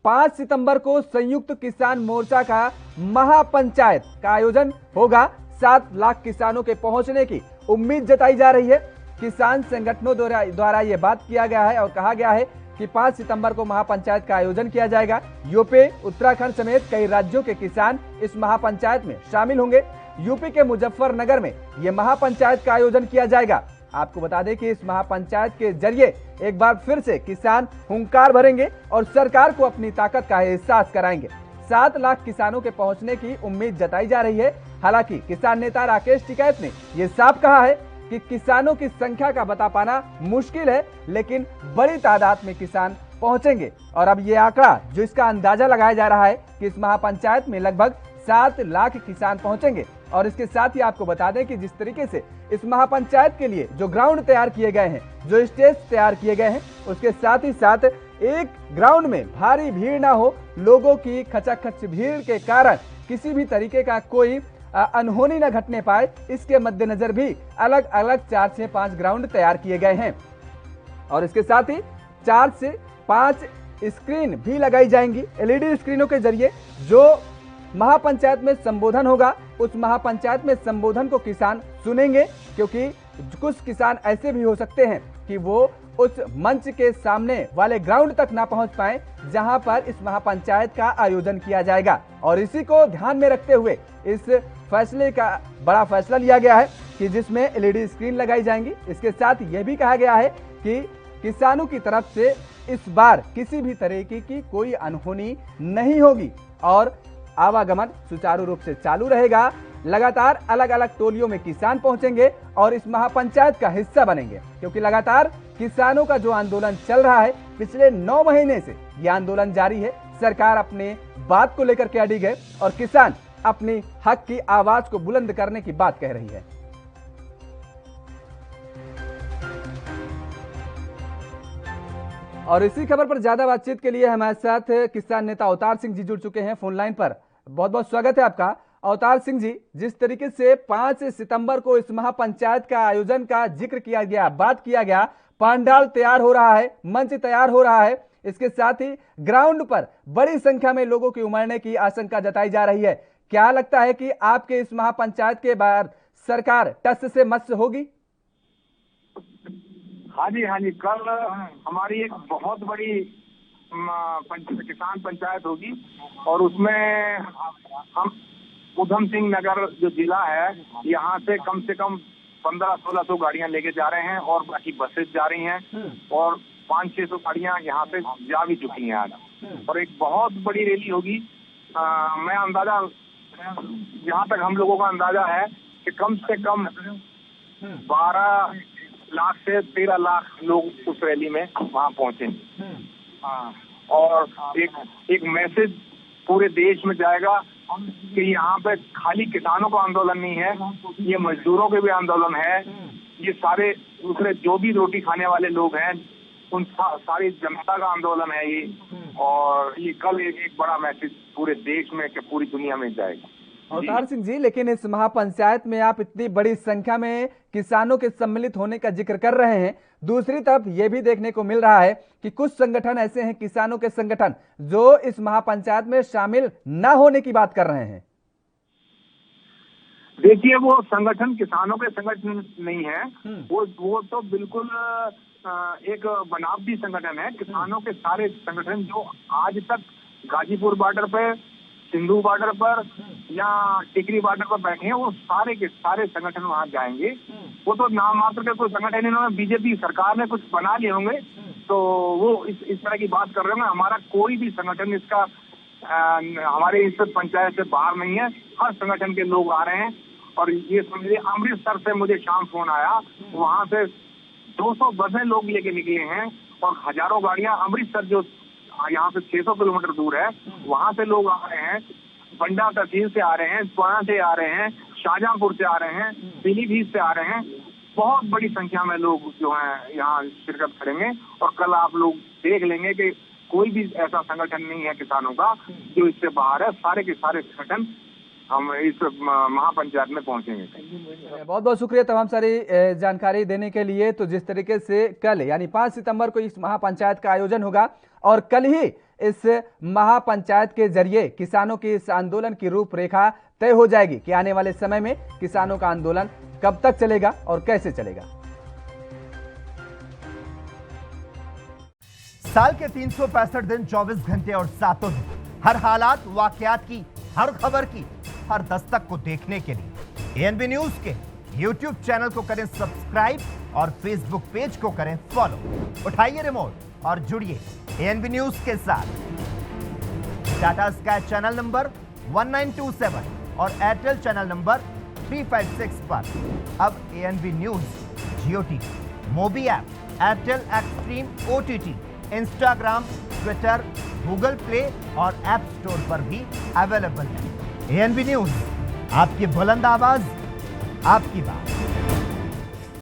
5 सितंबर को संयुक्त किसान मोर्चा का महापंचायत का आयोजन होगा। 7 लाख किसानों के पहुंचने की उम्मीद जताई जा रही है। किसान संगठनों द्वारा यह बात किया गया है और कहा गया है कि 5 सितंबर को महापंचायत का आयोजन किया जाएगा। यूपी, उत्तराखंड समेत कई राज्यों के किसान इस महापंचायत में शामिल होंगे। यूपी के मुजफ्फरनगर में यह महापंचायत का आयोजन किया जाएगा। आपको बता दें कि इस महापंचायत के जरिए एक बार फिर से किसान हुंकार भरेंगे और सरकार को अपनी ताकत का एहसास कराएंगे। 7 लाख किसानों के पहुंचने की उम्मीद जताई जा रही है। हालांकि किसान नेता राकेश टिकैत ने यह साफ कहा है कि किसानों की संख्या का बता पाना मुश्किल है, लेकिन बड़ी तादाद में किसान पहुंचेंगे। और अब ये आंकड़ा जो इसका अंदाजा लगाया जा रहा है कि इस महापंचायत में लगभग 7 लाख किसान पहुंचेंगे। और इसके साथ ही आपको बता दें कि जिस तरीके से इस महापंचायत के लिए जो ग्राउंड तैयार किए गए हैं, जो स्टेज तैयार किए गए हैं, उसके साथ ही साथ एक ग्राउंड में भारी भीड़ ना हो, लोगों की खचाखच भीड़ के कारण किसी भी तरीके का कोई अनहोनी न घटने पाए, इसके मद्देनजर भी अलग अलग 4 से 5 ग्राउंड तैयार किए गए हैं। और इसके साथ ही 4 से 5 स्क्रीन भी लगाई जाएंगी। एलईडी स्क्रीनों के जरिए जो महापंचायत में संबोधन होगा, उस महापंचायत में संबोधन को किसान सुनेंगे, क्योंकि कुछ किसान ऐसे भी हो सकते हैं कि वो उस मंच के सामने वाले ग्राउंड तक ना पहुंच पाए जहां पर इस महापंचायत का आयोजन किया जाएगा। और इसी को ध्यान में रखते हुए इस फैसले का बड़ा फैसला लिया गया है कि जिसमें एलईडी स्क्रीन लगाई जाएंगी। इसके साथ यह भी कहा गया है कि किसानों की तरफ से इस बार किसी भी तरीके की कोई अनहोनी नहीं होगी और आवागमन सुचारू रूप से चालू रहेगा। लगातार अलग अलग टोलियों में किसान पहुंचेंगे और इस महापंचायत का हिस्सा बनेंगे, क्योंकि लगातार किसानों का जो आंदोलन चल रहा है, पिछले 9 महीने से यह आंदोलन जारी है। सरकार अपने बात को लेकर के अड़ी गए और किसान अपनी हक की आवाज को बुलंद करने की बात कह रही है। और इसी खबर पर ज्यादा बातचीत के लिए हमारे साथ किसान नेता अवतार सिंह जी जुड़ चुके हैं फोन लाइन पर। बहुत बहुत स्वागत है आपका अवतार सिंह जी। जिस तरीके से 5 सितंबर को इस महापंचायत का आयोजन का जिक्र किया गया, बात किया गया, पंडाल तैयार हो रहा है, मंच तैयार हो रहा है, इसके साथ ही ग्राउंड पर बड़ी संख्या में लोगों की उमड़ने की आशंका जताई जा रही है। क्या लगता है कि आपके इस महापंचायत के बाद सरकार टस से मस होगी? हाँ जी, कल हमारी एक बहुत बड़ी किसान पंचायत होगी और उसमें हम उधम सिंह नगर जो जिला है, यहाँ से कम 1500-1600 गाड़ियां लेके जा रहे हैं और बाकी बसेस जा रही हैं और 500-600 गाड़ियां यहाँ से जा भी चुकी हैं आज। और एक बहुत बड़ी रैली होगी। मैं अंदाजा, जहाँ तक हम लोगों का अंदाजा है कि कम से कम 12 लाख से 13 लाख लोग उस रैली में वहाँ पहुंचेंगे। और एक मैसेज पूरे देश में जाएगा कि यहाँ पे खाली किसानों का आंदोलन नहीं है, ये मजदूरों के भी आंदोलन है, ये सारे दूसरे जो भी रोटी खाने वाले लोग हैं उन सारी जनता का आंदोलन है ये। और ये कल एक बड़ा मैसेज पूरे देश में कि पूरी दुनिया में जाएगा। अवतार सिंह जी, लेकिन इस महापंचायत में आप इतनी बड़ी संख्या में किसानों के सम्मिलित होने का जिक्र कर रहे हैं, दूसरी तरफ ये भी देखने को मिल रहा है कि कुछ संगठन ऐसे हैं, किसानों के संगठन, जो इस महापंचायत में शामिल न होने की बात कर रहे हैं। देखिए, वो संगठन किसानों के संगठन नहीं है, वो तो बिल्कुल एक बनावटी संगठन है। किसानों के सारे संगठन जो आज तक गाजीपुर बॉर्डर पे, सिंधु बॉर्डर पर या टिकरी बॉर्डर पर बैठे हैं, वो सारे के सारे संगठन वहां जाएंगे। वो तो नाम मात्र के कोई संगठन इन्होंने बीजेपी सरकार ने कुछ बना लिए होंगे, तो वो इस तरह की बात कर रहे होंगे। हमारा कोई भी संगठन इसका हमारे इस पंचायत से बाहर नहीं है। हर संगठन के लोग आ रहे हैं। और ये समझिए, अमृतसर से मुझे शाम फोन आया, वहां से 200 बसें लोग लेके निकले हैं और हजारों गाड़ियां अमृतसर, जो यहाँ से 600 किलोमीटर दूर है, वहां से लोग आ रहे हैं। बंडा तहसील से आ रहे हैं, सोना से आ रहे हैं, शाहजहांपुर से आ रहे हैं, पीलीभीत से आ रहे हैं। बहुत बड़ी संख्या में लोग जो हैं यहाँ शिरकत करेंगे। और कल आप लोग देख लेंगे कि कोई भी ऐसा संगठन नहीं है किसानों का जो इससे बाहर है। सारे के सारे संगठन हम इस महापंचायत में पहुंचेंगे। बहुत बहुत शुक्रिया तमाम सारी जानकारी देने के लिए। तो जिस तरीके से कल यानी 5 सितंबर को इस महापंचायत का आयोजन होगा और कल ही इस महापंचायत के जरिए किसानों की इस आंदोलन की रूपरेखा तय हो जाएगी कि आने वाले समय में किसानों का आंदोलन कब तक चलेगा और कैसे चलेगा। साल के 365 दिन 24 घंटे और 7 दिन, हर हालात वाकयात की, हर खबर की, हर दस्तक को देखने के लिए एएनबी न्यूज के YouTube चैनल को करें सब्सक्राइब और Facebook पेज को करें फॉलो। उठाइए रिमोट और जुड़िए एएनबी न्यूज के साथ। टाटा स्काई चैनल नंबर 1927 और एयरटेल चैनल नंबर 356 पर अब ANB news Jio TV, mobi app, Airtel Xtreme OTT, Instagram, Twitter, Google play और ऐप स्टोर पर भी अवेलेबल है। एएनबी न्यूज, आपकी बुलंद आवाज, आपकी बात।